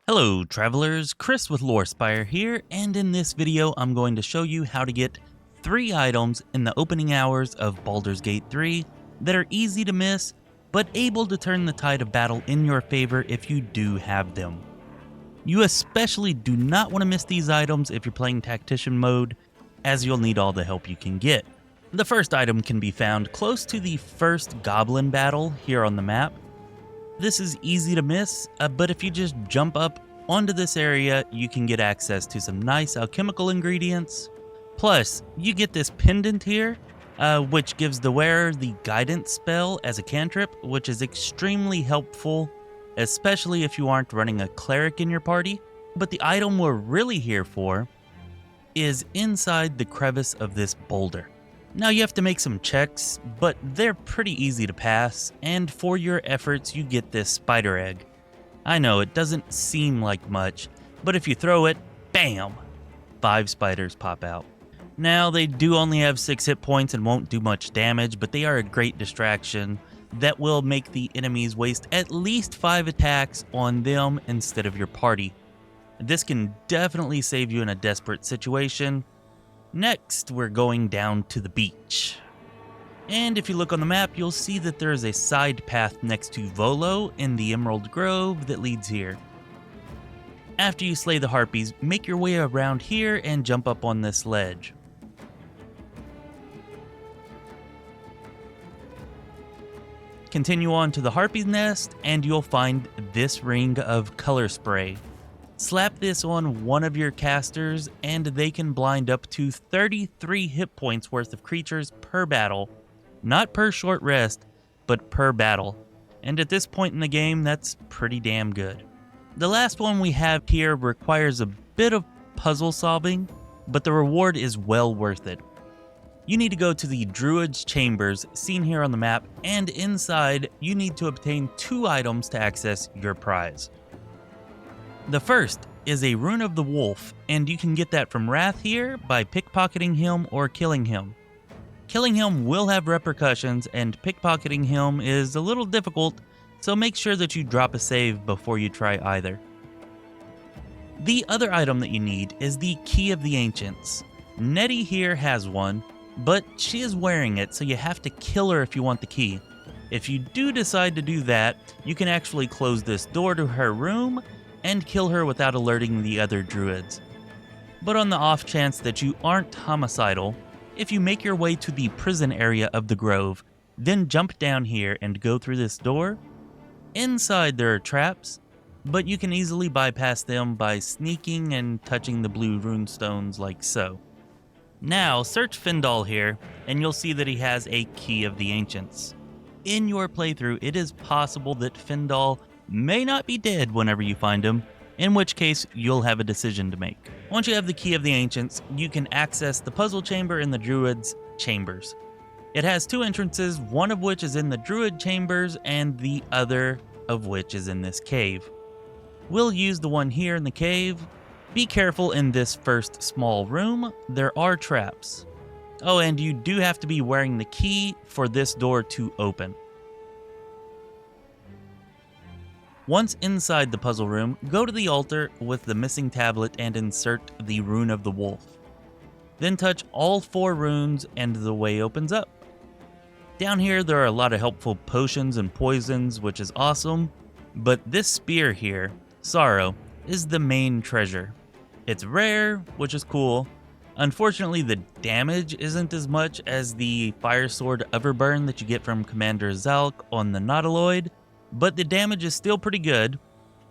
Hello travelers, Chris with Lorespire here, and in this video I'm going to show you how to get 3 items in the opening hours of Baldur's Gate 3 that are easy to miss, but able to turn the tide of battle in your favor if you do have them. You especially do not want to miss these items if you're playing Tactician mode, as you'll need all the help you can get. The first item can be found close to the first goblin battle here on the map. This is easy to miss, but if you just jump up onto this area, you can get access to some nice alchemical ingredients. Plus, you get this pendant here, which gives the wearer the guidance spell as a cantrip, which is extremely helpful, especially if you aren't running a cleric in your party. But the item we're really here for is inside the crevice of this boulder. Now you have to make some checks, but they're pretty easy to pass, and for your efforts you get this spider egg. I know it doesn't seem like much, but if you throw it, bam! 5 spiders pop out. Now they do only have 6 hit points and won't do much damage, but they are a great distraction that will make the enemies waste at least 5 attacks on them instead of your party. This can definitely save you in a desperate situation. Next, we're going down to the beach. And if you look on the map, you'll see that there is a side path next to Volo in the Emerald Grove that leads here. After you slay the harpies, make your way around here and jump up on this ledge. Continue on to the harpy's nest, and you'll find this ring of color spray. Slap this on one of your casters and they can blind up to 33 hit points worth of creatures per battle. Not per short rest, but per battle. And at this point in the game, that's pretty damn good. The last one we have here requires a bit of puzzle solving, but the reward is well worth it. You need to go to the Druid's Chambers seen here on the map, and inside you need to obtain 2 items to access your prize. The first is a Rune of the Wolf, and you can get that from Wrath here by pickpocketing him or killing him. Killing him will have repercussions, and pickpocketing him is a little difficult, so make sure that you drop a save before you try either. The other item that you need is the Key of the Ancients. Nettie here has one, but she is wearing it, so you have to kill her if you want the key. If you do decide to do that, you can actually close this door to her room and kill her without alerting the other druids. But on the off chance that you aren't homicidal, if you make your way to the prison area of the grove, then jump down here and go through this door. Inside there are traps, but you can easily bypass them by sneaking and touching the blue runestones like so. Now search Findal here, and you'll see that he has a Key of the Ancients. In your playthrough, it is possible that Findal may not be dead whenever you find him, in which case you'll have a decision to make. Once you have the Key of the Ancients, you can access the puzzle chamber in the Druid's Chambers. It has 2 entrances, one of which is in the Druid Chambers and the other of which is in this cave. We'll use the one here in the cave. Be careful in this first small room, there are traps. Oh, and you do have to be wearing the key for this door to open. Once inside the puzzle room, go to the altar with the missing tablet and insert the Rune of the Wolf. Then touch all 4 runes and the way opens up. Down here there are a lot of helpful potions and poisons, which is awesome, but this spear here, Sorrow, is the main treasure. It's rare, which is cool. Unfortunately, the damage isn't as much as the Fire Sword Everburn that you get from Commander Zalk on the Nautiloid, but the damage is still pretty good,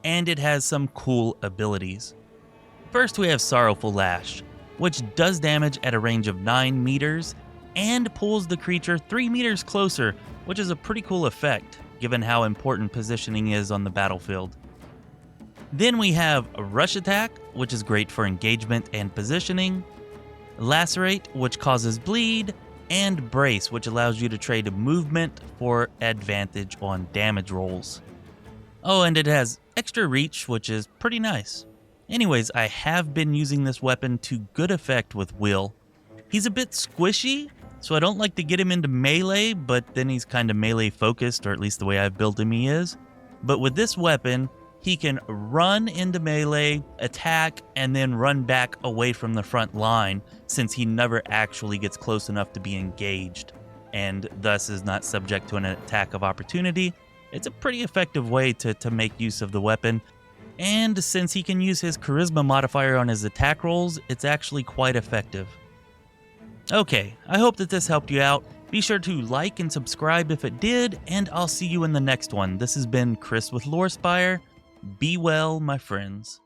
and it has some cool abilities. First we have Sorrowful Lash, which does damage at a range of 9 meters, and pulls the creature 3 meters closer, which is a pretty cool effect, given how important positioning is on the battlefield. Then we have Rush Attack, which is great for engagement and positioning, Lacerate, which causes bleed, and Brace, which allows you to trade movement for advantage on damage rolls. Oh, and it has extra reach, which is pretty nice. Anyways, I have been using this weapon to good effect with Will. He's a bit squishy, so I don't like to get him into melee, but then he's kind of melee focused, or at least the way I've built him he is. But with this weapon, he can run into melee, attack, and then run back away from the front line, since he never actually gets close enough to be engaged, and thus is not subject to an attack of opportunity. It's a pretty effective way to make use of the weapon, and since he can use his charisma modifier on his attack rolls, it's actually quite effective. Okay, I hope that this helped you out. Be sure to like and subscribe if it did, and I'll see you in the next one. This has been Chris with Lorespire. Be well, my friends.